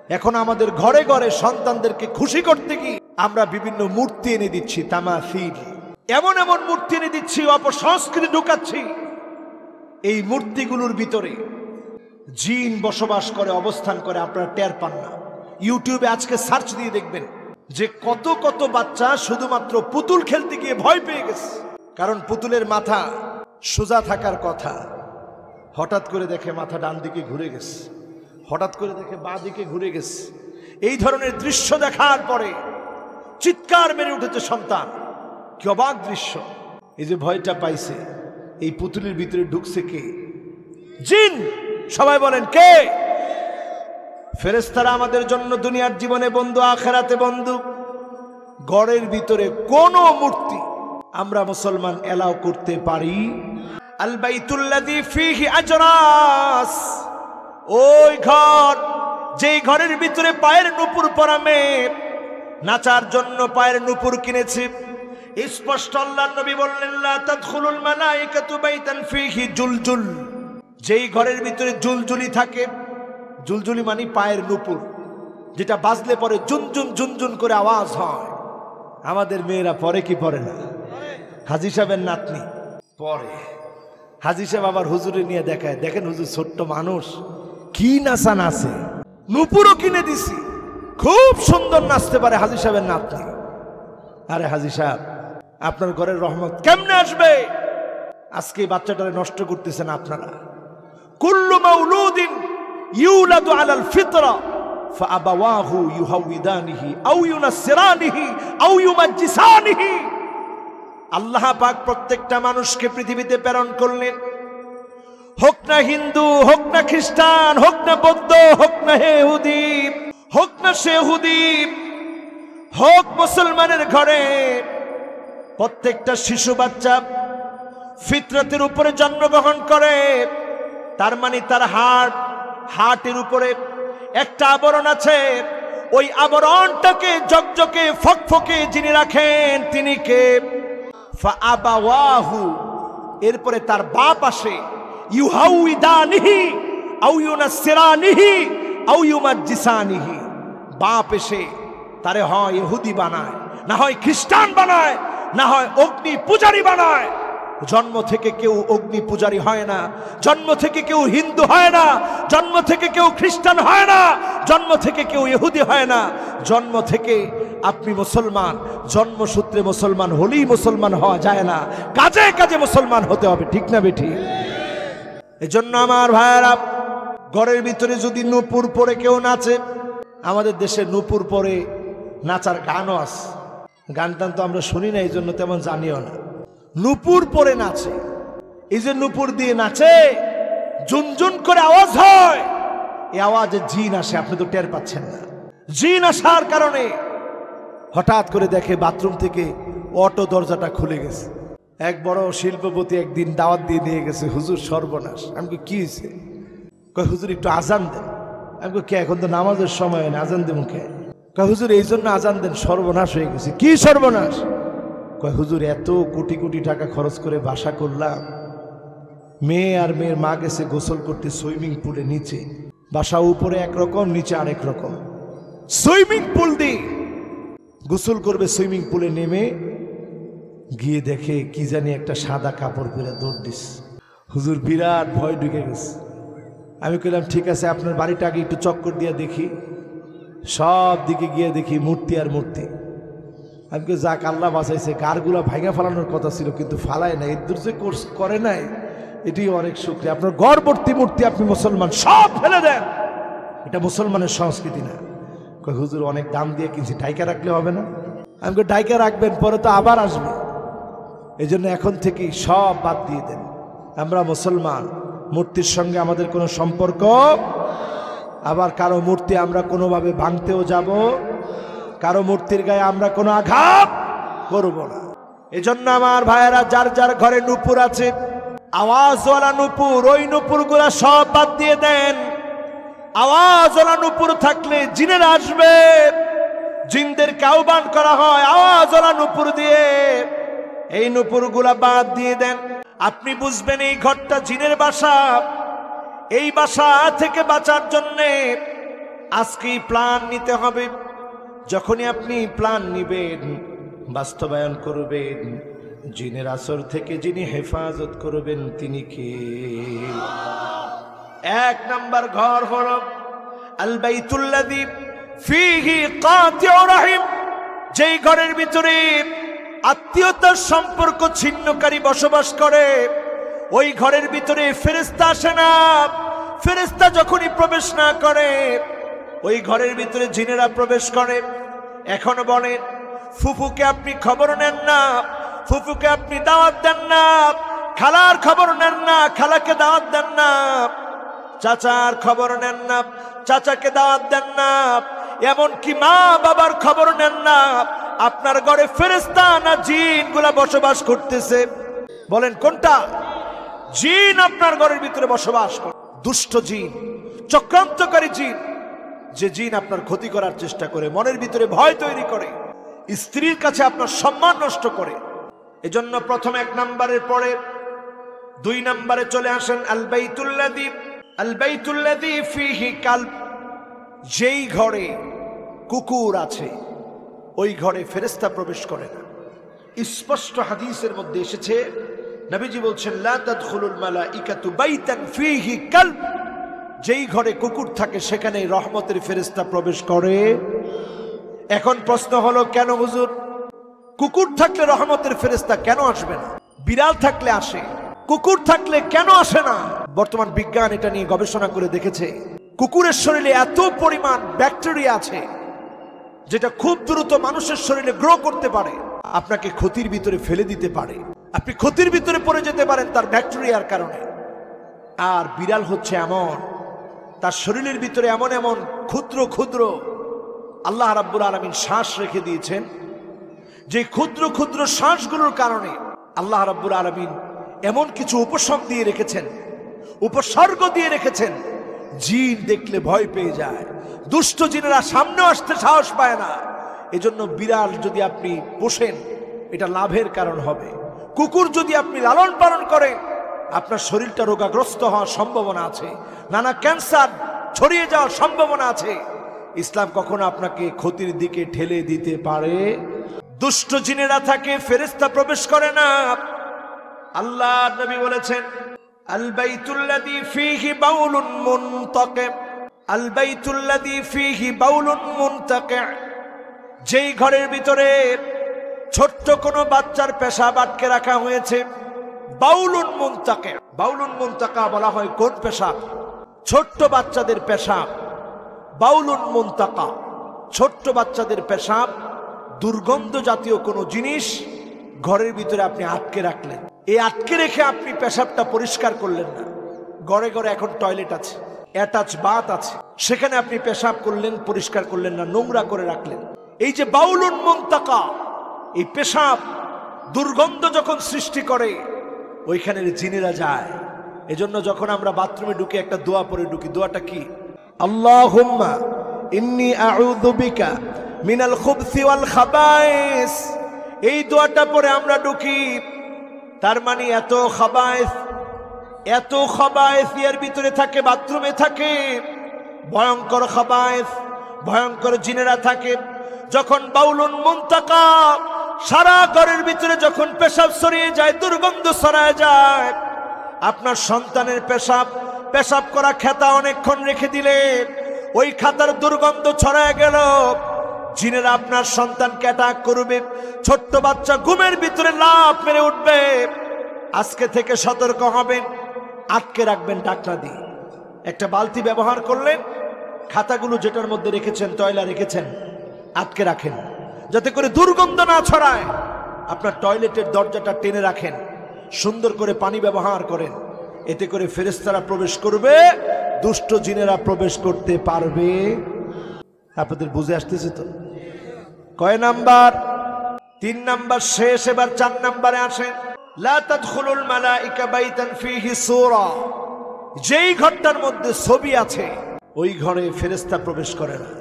এখন আমাদের ঘরে ঘরে সন্তানদেরকে খুশি করতে গিয়ে আমরা বিভিন্ন মূর্তি এনে দিচ্ছি, তামাসিল, এমন এমন মূর্তি এনে দিচ্ছি, অপসংস্কৃতি ঢুকাচ্ছি। এই মূর্তিগুলোর ভিতরে জিন বসবাস করে, অবস্থান করে, আপনারা টের পান না। ইউটিউবে আজকে সার্চ দিয়ে দেখবেন যে কত কত বাচ্চা শুধুমাত্র পুতুল খেলতে গিয়ে ভয় পেয়ে গেছে। কারণ পুতুলের মাথা সোজা থাকার কথা, হঠাৎ করে দেখে মাথা ডান দিকে ঘুরে গেছে, হঠাৎ করে দেখে বাঁ দিকে ঘুরে গেছে। এই ধরনের দৃশ্য দেখার পরে চিৎকার মেরে উঠেছে সন্তান। কি অবাক দৃশ্য! এই যে ভয়টা পাইছে, এই পুতুলের ভিতরে ঢুকছে কে? জিন। সবাই বলেন কে? ফেরেশতারা আমাদের জন্য দুনিয়ার জীবনে বন্ধু, আখিরাতে বন্ধু। ঘরের ভিতরে কোন মূর্তি আমরা মুসলমান এলাও করতে পারি? আল বাইতুল্লাযী ফীহি আজরাস, ওই ঘর যেই ঘরের ভিতরে পায়ের নুপুর পরা মেয়ে নাচার জন্য পায়ের নুপুর কিনেছে। স্পষ্ট আল্লাহর নবী বললেন, লা তাদখুলুল মালায়েকাতু বাইতান ফীহি জুলজুল, যেই ঘরের ভিতরে জুলজুলি থাকে। জুলজুলি মানে পায়ের নুপুর, যেটা বাজলে পরে জুনজুন জুনজুন করে আওয়াজ হয়। আমাদের মেয়েরা পরে কি পরে না? হাজী সাহেবের নাতনি পরে। হাজী সাহেব আবার হুজুরে নিয়ে দেখায়, দেখেন হুজুর ছোট্ট মানুষ কি নাচা নাচে, নুপুরও কিনে দিছি, খুব সুন্দর নাচতে পারে হাজী সাহেবের নাতনি। আরে হাজী সাহেব, আপনার ঘরের রহমত কেমনে আসবে? আজকে বাচ্চাটারে নষ্ট করতেছেন আপনারা। কুল্লু মাউলুদিন ইউলাদু আলাল ফিতরা ফাআবাওয়াহু ইউহাউইদানিহি আও ইউনাসসিরানিহি আও ইউমাজ্জিসানিহি। আল্লাহ পাক প্রত্যেকটা মানুষকে পৃথিবীতে প্রেরণ করলেন, হোক না হিন্দু, হোক না খ্রিস্টান, হোক না বৌদ্ধ, হোক না ইহুদি, হোক না সেহুদি, হোক মুসলমানের ঘরে প্রত্যেকটা শিশু বাচ্চা ফিতরতের উপরে জন্মগ্রহণ করে। তার মানে তার হার্টের উপরে একটা আবরণ আছে। ওই আবরণটাকে জকজকে ফকফকে যিনি রাখেন তিনি কে? ফাআবাওয়াহু, এরপরে তার বাপ আসে, ইউহাউইদানিহি আও ইউনাসসিরানিহি আও ইউমাজ্জিসানিহি। বাপ এসে তারে হয় ইহুদি বানায়, না হয় খ্রিস্টান বানায়, না হয় অগ্নি পূজারী বানায়। জন্ম থেকে কেউ অগ্নি পূজারী হয় না, জন্ম থেকে কেউ হিন্দু হয় না, জন্ম থেকে কেউ খ্রিস্টান হয় না, জন্ম থেকে কেউ ইহুদি হয় না। জন্ম থেকে আপনি মুসলমান, জন্মসূত্রে মুসলমান হলেই মুসলমান হওয়া যায় না, কাজে কাজে মুসলমান হতে হবে। ঠিক না বেঠি? এজন্য আমার ভাইয়েরা, ঘরের ভিতরে যদি নূপুর পরে কেউ নাচে, আমাদের দেশে নূপুর পরে নাচার গানও আছে। গান টান তো আমরা শুনি না, এই জন্য তেমন জানিও না। নূপুর পরে নাচে, এই যে নূপুর দিয়ে নাচে, জুনজুন করে আওয়াজ হয়, এই আওয়াজে জিন আসে, আপনি তো টের পাচ্ছেন না। জিন আসার কারণে হঠাৎ করে দেখে বাথরুম থেকে অটো দরজাটা খুলে গেছে। এক বড় শিল্পপতি একদিন দাওয়াত দিয়ে নিয়ে গেছে, হুজুর সর্বনাশ। আমি কি হয়েছে? কয় হুজুর একটু আজান দেন। আমি কে, এখন তো নামাজের সময় হয় না, আজান দেবো কে? কয় হুজুর এই জন্য আজান দেন, সর্বনাশ হয়ে গেছে। কি সর্বনাশ? কয় হুজুর এত কোটি কোটি টাকা খরচ করে বাসা করলাম, মেয়ে আর মেয়ের মা গেছে গোসল করতে সুইমিং পুলে নিচে, বাসা উপরে একরকম নিচে আরেক রকম। সুইমিং পুল দিয়ে গোসল করবে, সুইমিং পুলে নেমে গিয়ে দেখে কি জানি একটা সাদা কাপড় পরে দৌড় দিস। হুজুর বিরাট ভয় ঢুকে গেছে। আমি কইলাম ঠিক আছে, আপনার বাড়িটা আগে একটু চক্কর দিয়ে দেখি। সব দিকে গিয়ে দেখি মূর্তি আর মূর্তি। আমি কে যাক, আল্লাহ বাঁচাইছে। গারগুলা ভাঙা ফালানোর কথা ছিল, কিন্তু ফালায় না। এর দূর যে কোর্স করে নাই, এটি অনেক শুকরিয়া। আপনার গড়বর্তী মূর্তি, আপনি মুসলমান, সব ফেলে দেন। এটা মুসলমানের সংস্কৃতি না। কই হুজুর অনেক দাম দিয়ে কিনছি, ডাইকা রাখলে হবে না? আমি কে ডাইকা রাখবেন, পরে তো আবার আসবে। এই জন্য এখন থেকেই সব বাদ দিয়ে দেন। আমরা মুসলমান, মূর্তির সঙ্গে আমাদের কোনো সম্পর্ক। আবার কারো মূর্তি আমরা কোনোভাবে ভাঙতেও যাব, কারো মূর্তির গায়ে আমরা কোনো আঘাত করব না। এজন্য আমার ভাইয়েরা, যার যার ঘরে নূপুর আছে, আওয়াজওয়ালা নূপুর, ওই নূপুরগুলা সব বাদ দিয়ে দেন। আওয়াজওয়ালা নূপুর থাকলে জিনেরা আসবে, জিনদেরকে আহ্বান করা হয় আওয়াজওয়ালা নূপুর দিয়ে। এই নূপুরগুলা বাদ দিয়ে দেন। আপনি বুঝবেন এই ঘরটা জিনের বাসা। এই বাসা থেকে বাঁচার জন্যে আজকেই প্ল্যান নিতে হবে। যখনই আপনি প্ল্যান নিবেন, বাস্তবায়ন করবেন, জিনের আসর থেকে যিনি হেফাজত করবেন তিনি কে? এক নাম্বার ঘর হলো আল বাইতুল্লাযী ফীহি কাতিউ রাহিম, যেই ঘরের ভিতরে আত্মীয়তার সম্পর্ক ছিন্নকারী বসবাস করে। ওই ঘরের ভিতরে ফেরেশতা আসে না। ফেরেশতা যখনই প্রবেশ না করে, ওই ঘরের ভিতরে জিনেরা প্রবেশ করে। এখন বলেন, ফুফুকে আপনি খবর নেন না, ফুফুকে আপনি দাওয়াত দেন না, খালার খবর নেন না, খালাকে দাওয়াত দেন না, চাচার খবর নেন না, চাচাকে দাওয়াত দেন না, এমনকি মা বাবার খবর নেন না। আপনার ঘরে ফেরেশতা না জিনগুলা বসবাস করতেছে? বলেন কোনটা? জিন আপনার ঘরের ভিতরে বসবাস করে। দুষ্ট জিন, চক্রান্তকারী জিন, যে জিন আপনার ক্ষতি করার চেষ্টা করে, মনের ভিতরে ভয় তৈরি করে, স্ত্রীর কাছে আপনার সম্মান নষ্ট করে। এজন্য প্রথম এক নাম্বারের পরে 2 নম্বরে চলে আসেন আল বাইতুল্লাযী ফীহি কালব, যেই ঘরে কুকুর আছে ওই ঘরে ফেরেশতা প্রবেশ করে না। স্পষ্ট হাদিসের মধ্যে এসেছে, নবীজি বলছেন লা তাদখুলুল মালাইকাতু বাইতান ফীহি কালব, যেই ঘরে কুকুর থাকে সেখানে রহমতের ফেরেশতা প্রবেশ করে। এখন প্রশ্ন হলো, কেন হুজুর? কুকুর থাকলে রহমতের ফেরেশতা কেন আসবে না? বিড়াল থাকলে আসে, কুকুর থাকলে কেন আসে না? বর্তমান বিজ্ঞান এটা নিয়ে গবেষণা করে দেখেছে, কুকুরের শরীরে এত পরিমাণ ব্যাকটেরিয়া আছে যেটা খুব দ্রুত মানুষের শরীরে গ্রো করতে পারে, আপনাকে ক্ষতির ভিতরে ফেলে দিতে পারে, আপনি ক্ষতির ভিতরে পড়ে যেতে পারেন তার ব্যাকটেরিয়ার কারণে। আর বিড়াল হচ্ছে এমন, তার শরীরের ভিতরে এমন এমন ক্ষুদ্র ক্ষুদ্র আল্লাহ রাব্বুল আলামিন শ্বাস রেখে দিয়েছেন, যে ক্ষুদ্র ক্ষুদ্র শ্বাসগুলোর কারণে আল্লাহ রাব্বুল আলামিন এমন কিছু উপসর্গ দিয়ে রেখেছেন, জিন দেখলে ভয় পেয়ে যায়, দুষ্ট জিনেরা সামনে আসতে সাহস পায় না। এজন্য বিড়াল যদি আপনি পোষেন এটা লাভের কারণ হবে। কুকুর যদি আপনি লালন পালন করেন, আপনার শরীরটা রোগাগ্রস্ত হওয়ার সম্ভাবনা আছে, নানা ক্যান্সার ছড়িয়ে যাওয়ার সম্ভাবনা আছে। ইসলাম কখনো আপনাকে ক্ষতির দিকে ঠেলে দিতে পারে। দুষ্ট জিনেরা থাকে, ফেরেশতা প্রবেশ করে না। আল্লাহ নবী বলেছেন আল বাইতুল্লাযী ফীহি বাউলুন মুনতাকি, আল বাইতুল্লাযী ফীহি বাউলুন মুনতাকি, যেই ঘরের ভিতরে ছোট্ট কোনো বাচ্চার পেশাব আটকে রাখা হয়েছে। বাউলুন মুনতাকি, বাউলুন মুনতাকা বলা হয় কোন পেশাব? ছোট্ট বাচ্চাদের পেশাব। বাউলুন মুনতাকা, ছোট্ট বাচ্চাদের পেশাব। দুর্গন্ধ জাতীয় কোনো জিনিস ঘরের ভিতরে আপনি আটকে রাখলেন, এই আটকে রেখে আপনি পেশাবটা পরিষ্কার করলেন না। ঘরে ঘরে এখন টয়লেট আছে, অ্যাটাচ বাথ আছে, সেখানে আপনি পেশাব করলেন, পরিষ্কার করলেন না, নোংরা করে রাখলেন। এই যে বাউলুন মুনতাকা, এই পেশাব দুর্গন্ধ যখন সৃষ্টি করে ওইখানের জিনেরা যায়। এজন্য যখন আমরা বাথরুমে ঢুকি একটা দোয়া পড়ে ঢুকি। দোয়াটা কি? আল্লাহুম্মা ইন্নী আউযু বিকা মিনাল খুবসি ওয়াল খাবায়েস। এই দোয়াটা পড়ে আমরা ঢুকি। তার মানে এত খাবায়েস এর ভিতরে থাকে, বাথরুমে থাকে, ভয়ঙ্কর খাবায়েস, ভয়ঙ্কর জিনেরা থাকে। যখন বাউলুন মুনতাকা সারা ঘরের ভিতরে যখন পেশাব ছড়িয়ে যায়, দুর্গন্ধ ছড়ায় যায়, আপনার সন্তানের পেশাব করা খাতা অনেকক্ষণ রেখে দিলে ওই খাতার দুর্গন্ধ ছড়ায় গেল, জিনেরা আপনার সন্তানকে অ্যাটাক করবে। ছোট্ট বাচ্চা ঘুমের ভিতরে লাফ মেরে উঠবে। আজকে থেকে সতর্ক হবেন, আটকে রাখবেন ঢাকনা দিয়ে। একটা বালতি ব্যবহার করলেন, খাতাগুলো যেটার মধ্যে রেখেছেন, টয়লা রেখেছেন, আটকে রাখেন যাতে করে দুর্গন্ধ না ছড়ায়। আপনার টয়লেটের দরজাটা টেনে রাখেন, সুন্দর করে পানি ব্যবহার করেন, এতে করে ফেরেশতারা প্রবেশ করবে, দুষ্ট জিনেরা প্রবেশ করতে পারবে। আপনাদের বুঝে আসতেছে তো? কয় নাম্বার? 3 নাম্বার শেষ। এবার 4 নাম্বারে আসেন। লা তাদখুলুল মালাইকা বাইতান ফীহি সূরা, যেই ঘরটার মধ্যে ছবি আছে ওই ঘরে ফেরেশতা প্রবেশ করে না।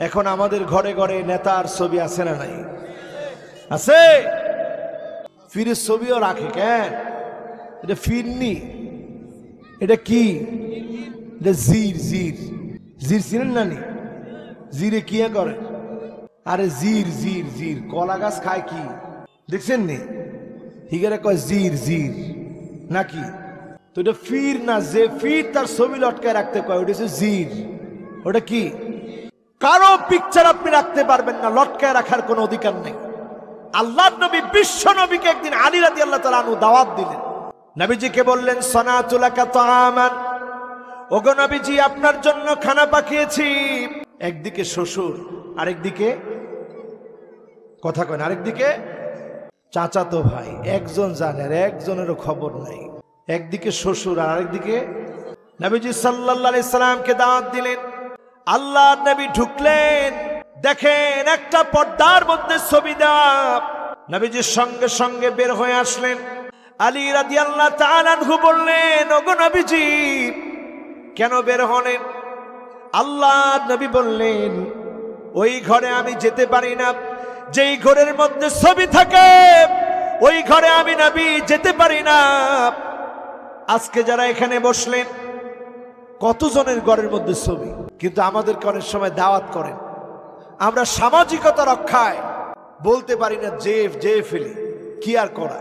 এখন আমাদের ঘরে ঘরে নেতার ছবি আছে না নাই? আছে। ফিরের ছবিও রাখে কেন? এটা ফিরনি, এটা কি? এটা জির চিনেন না নি? জিরে কি করে? আরে জির জির জির, কলা গাছ খায় কি দেখছেন নি? হিগারে কয় জির জির নাকি? তো এটা ফির না, যে ফির তার ছবি লটকায় রাখতে কয় ওটা হচ্ছে জির। ওটা কি? কারো পিকচার আপনি রাখতে পারবেন না, লটকায় রাখার কোনো অধিকার নেই। আল্লাহর নবী বিশ্ব নবীকে একদিন আলী রাদিয়াল্লাহু তাআলা আনহু দাওয়াত দিলেন। নবীজিকে বললেন সানাতু লাকা তাআমান, ওগো নবীজি আপনার জন্য খানা পাঠিয়েছি। একদিকে শ্বশুর, আরেকদিকে কথা কয় না, আরেকদিকে চাচাতো ভাই, একজন জানে আর একজনেরও খবর নাই। একদিকে শ্বশুর আর আরেকদিকে নবীজি সাল্লাল্লাহু আলাইহি সাল্লামকে দাওয়াত দিলেন। আল্লাহর নবী ঢুকলেন, দেখেন একটা পর্দার মধ্যে ছবি দেওয়া। নবীজির সঙ্গে সঙ্গে বের হয়ে আসলেন। আলী রাদিয়াল্লাহু তাআলা আনহু বললেন, ওগো নবীজি কেন বের হলেন? আল্লাহর নবী বললেন, ওই ঘরে আমি যেতে পারি না যেই ঘরের মধ্যে ছবি থাকে, ওই ঘরে আমি নবী যেতে পারি না। আজকে যারা এখানে বসলেন কতজনের ঘরের মধ্যে ছবি, কিন্তু আমাদের অনেক সময় দাওয়াত করেন, আমরা সামাজিকতা রক্ষায় বলতে পারি না যে ফেলি, কি আর করা।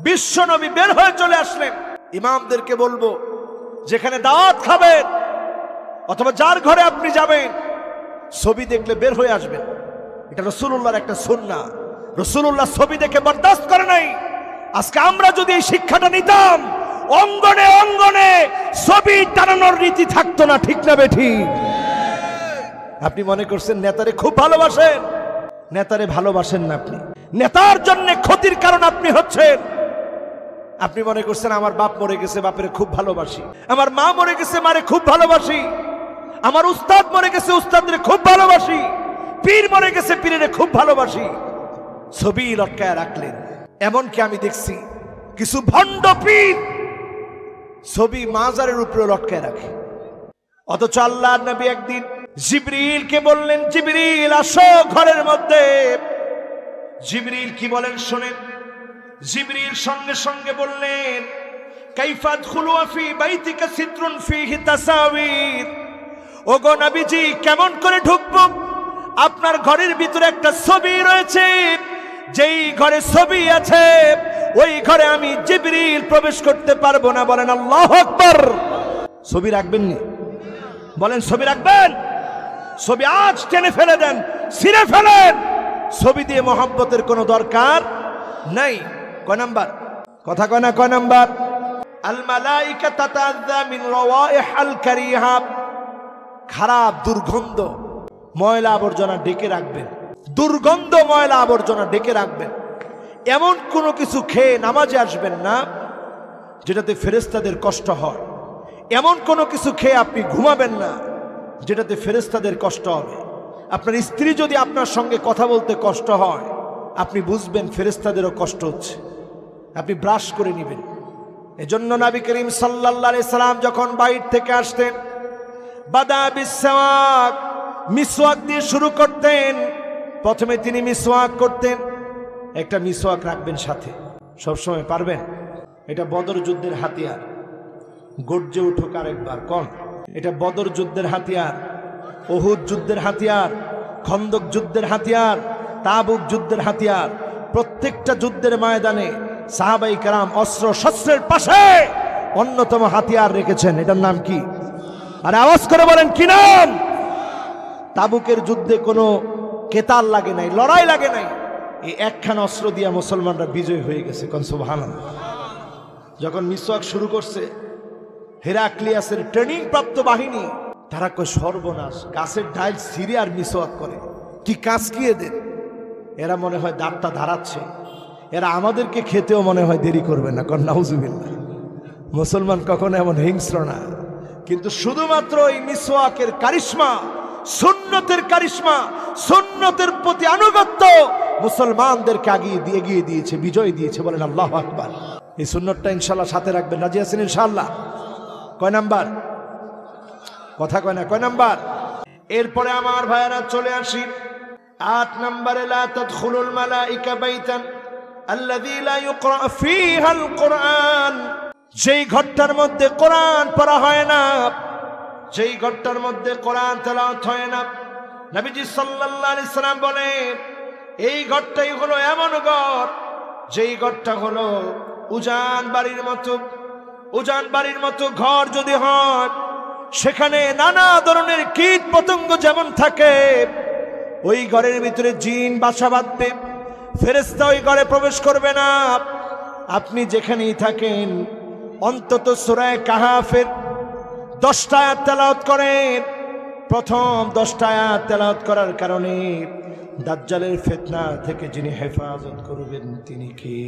বিশ্ব নবী বের হয়ে চলে আসলেন। ইমামদেরকে বলবো, যেখানে দাওয়াত খাবেন অথবা যার ঘরে আপনি যাবেন, ছবি দেখলে বের হয়ে আসবেন। এটা রাসূলুল্লাহর একটা সুন্নাহ। রাসূলুল্লাহ ছবি দেখে বরদাস্ত করে নাই। আজকে আমরা যদি এই শিক্ষাটা নিতাম, অঙ্গনে অঙ্গনে ছবি টানানোর রীতি থাকতো না, ঠিক না বেঠি? আপনি মনে করছেন নেতারে খুব ভালোবাসেন, নেতারে ভালোবাসেন না আপনি, নেতার জন্য ক্ষতির কারণ আপনি হচ্ছেন। আপনি মনে করছেন আমার বাপ মরে গেছে, বাপের খুব ভালোবাসি, আমার মা মরে গেছে, মারে খুব ভালোবাসি, আমার উস্তাদ মরে গেছে, উস্তাদের খুব ভালোবাসি, পীর মরে গেছে, পীরের খুব ভালোবাসি। ছবি লটকায় রাখলেন। এমনকি আমি দেখছি কিছু ভণ্ড পীর ছবি মাজারের উপরে লটকায় রাখে। অথচ আল্লাহর নবী একদিন জিবরিলকে বললেন, জিবরিল আসো ঘরের মধ্যে। জিবরিল কি বলেন শোনেন। জিবরিল সঙ্গে সঙ্গে বললেন, কাইফা আদখুলু ফি বাইতিকা সিত্রুন ফিহি তাসাবির। ওগো নবীজি কেমন করে ঢুকবো? আপনার ঘরের ভিতরে একটা ছবি রয়েছে, যেই ঘরে ছবি আছে ওই ঘরে আমি জিবরিল প্রবেশ করতে পারবো না। বলেন আল্লাহু আকবার। ছবি রাখবেন নি? বলেন ছবি রাখবেন? ছবি আজ টেনে ফেলে দেন, ছিঁড়ে ফেলেন। ছবি দিয়ে মহব্বতের কোনো দরকার নাই। কয় নাম্বার? কথা কয় না, কয় নাম্বার? আল মালাইকা তাতাযা মিন রাওয়াইহাল কারিহা। খারাপ দুর্গন্ধ ময়লা আবর্জনা ডেকে রাখবেন, দুর্গন্ধ ময়লা আবর্জনা ডেকে রাখবেন। এমন কোনো কিছু খেয়ে নামাজে আসবেন না যেটাতে ফেরেশতাদের কষ্ট হয়। এমন কোনো কিছু খেয়ে আপনি ঘুমাবেন না যেটাতে ফেরেশতাদের কষ্ট হবে। আপনার স্ত্রী যদি আপনার সঙ্গে কথা বলতে কষ্ট হয়, আপনি বুঝবেন ফেরেশতাদেরও কষ্ট হচ্ছে, আপনি ব্রাশ করে নেবেন। এজন্য নবী করিম সাল্লাল্লাহু আলাইহি সাল্লাম যখন বাইর থেকে আসতেন, বাদা বিসওয়াক, মিসওয়াক দিয়ে শুরু করতেন। প্রথমে তিনি মিসওয়াক করতেন। একটা মিসওয়াক রাখবেন সাথে সবসময়, পারবেন? এটা বদর যুদ্ধের হাতিয়ার। গর্জে উঠুক আরেকবার কোন, এটা বদর যুদ্ধের হাতিয়ার, উহুদ যুদ্ধের হাতিয়ার, খন্দক যুদ্ধের হাতিয়ার, তাবুক যুদ্ধের হাতিয়ার। প্রত্যেকটা যুদ্ধের ময়দানে সাহাবাই কেরাম অস্ত্র শস্ত্রের পাশে অন্যতম হাতিয়ার রেখেছেন। এটার নাম কি? আর আওয়াজ করে বলেন কি নাম? তাবুকের যুদ্ধে কোনো কেতাল লাগে নাই, লড়াই লাগে নাই। এই একখান অস্ত্র দিয়া মুসলমানরা বিজয় হয়ে গেছে। কোন সুবহানাল্লাহ। যখন মিসওয়াক শুরু করছে, হেরাক্লিয়াসের ট্রেনিং প্রাপ্ত বাহিনী, তারা কয় সর্বনাশ, গাছের ডাইল ছিঁড়ে আর মিসওয়াক করে, কি কাজ কি এদের? এরা মনে হয় দাঁতটা ধারাচ্ছে, এরা আমাদেরকে খেতেও মনে হয় দেরি করবে না। কন নাউজুবিল্লাহ। মুসলমান কখনো এমন হিংস্র না, কিন্তু শুধুমাত্র এই মিসওয়াকের কারিশমা, সুন্নতের কারিশমা, সুন্নতের প্রতি আনুগত্য মুসলমানদেরকে এগিয়ে দিয়েছে, বিজয় দিয়েছে। বলেন আল্লাহু আকবার। এই সুন্নতটা ইনশাআল্লাহ সাথে রাখবেন। রাজি আছেন ইনশাআল্লাহ? কয় নাম্বার? কথা কয় না, কয় নাম্বার? এরপরে আমার ভাইয়েরা চলে আসি 8 নম্বরে, লা তাদখুলুল মালাইকা বাইতান আল্লাযী লা ইউকরা ফীহাল কুরআন। যেই ঘরটার মধ্যে কোরআন পড়া হয় না, যেই ঘরটার মধ্যে কোরআন তেলাওয়াত হয় না, নবীজি সাল্লাল্লাহু আলাইহি সাল্লাম বলেন, এই ঘরটাই হলো এমন ঘর যেই ঘরটা হলো উজান বাড়ির মতো। উজান বাড়ির মতো ঘর যদি হয়, সেখানে নানা ধরনের কীট পতঙ্গ যেমন থাকে, ওই ঘরের ভিতরে জিন বাসা বাঁধবে, ফেরেশতা ওই ঘরে প্রবেশ করবে না। আপনি যেখানেই থাকেন অন্তত সূরা কাহাফের 10টা আয়াত তেলাওয়াত করেন। প্রথম 10টা আয়াত তেলাওয়াত করার কারণে দাজ্জালের ফিতনা থেকে যিনি হেফাজত করবেন তিনি কে?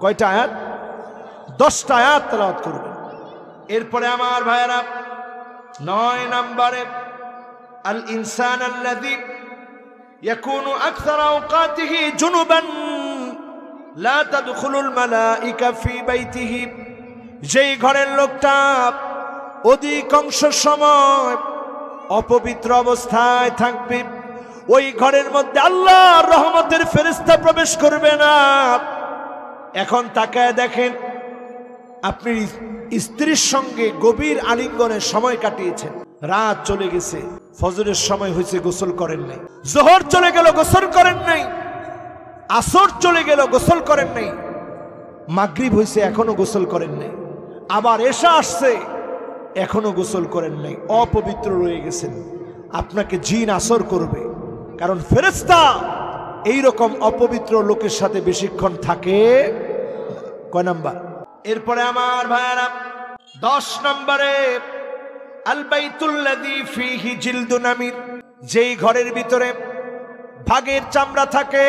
কয়টা আয়াত? 10টা আয়াত তেলাওয়াত করবেন। এরপরে আমার ভাইয়েরা 9 নম্বরে আল ইনসান আল্লাযী ইয়াকুনু আকসার আওকাতিহি জুনুবান লা তাদখুলুল মালাইকা ফি বাইতিহি। যেই ঘরের লোকটা অধিকাংশ সময় অপবিত্র অবস্থায় থাকবে, ওই ঘরের মধ্যে আল্লাহর রহমতের ফেরেশতা প্রবেশ করবে না। এখন তাকায় দেখেন, আপনি স্ত্রীর সঙ্গে গভীর আলিঙ্গনে সময় কাটিয়েছেন, রাত চলে গেছে, ফজরের সময় হয়েছে, গোসল করেন নাই, যোহর চলে গেল, গোসল করেন নাই, আসর চলে গেল, গোসল করেন নাই, মাগরিব হয়েছে, এখনো গোসল করেন নাই, আবার এশা আসছে, এখনো গোসল করেন নাই, অপবিত্র রয়ে গেছেন। আপনাকে জিন আসর করবে, কারণ ফেরেশতা এইরকম অপবিত্র লোকের সাথে বেশিক্ষণ থাকে। কয় নাম্বার? এরপরে আমার ভাইয়ারা 10 নম্বরে আল বাইতুল্লাযী ফীহি জিলদু নামির। যেই ঘরের ভিতরে বাঘের চামড়া থাকে।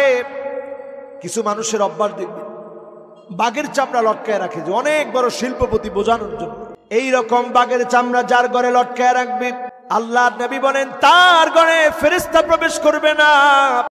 কিছু মানুষের অভ্যাস দেখবে বাঘের চামড়া লটকায় রাখে, যে অনেক বড় শিল্পপতি বোঝানোর জন্য। এইরকম বাঘের চামড়া যার ঘরে লটকায় রাখবে, আল্লাহর নবী বলেন তার ঘরে ফেরেশতা প্রবেশ করবে না।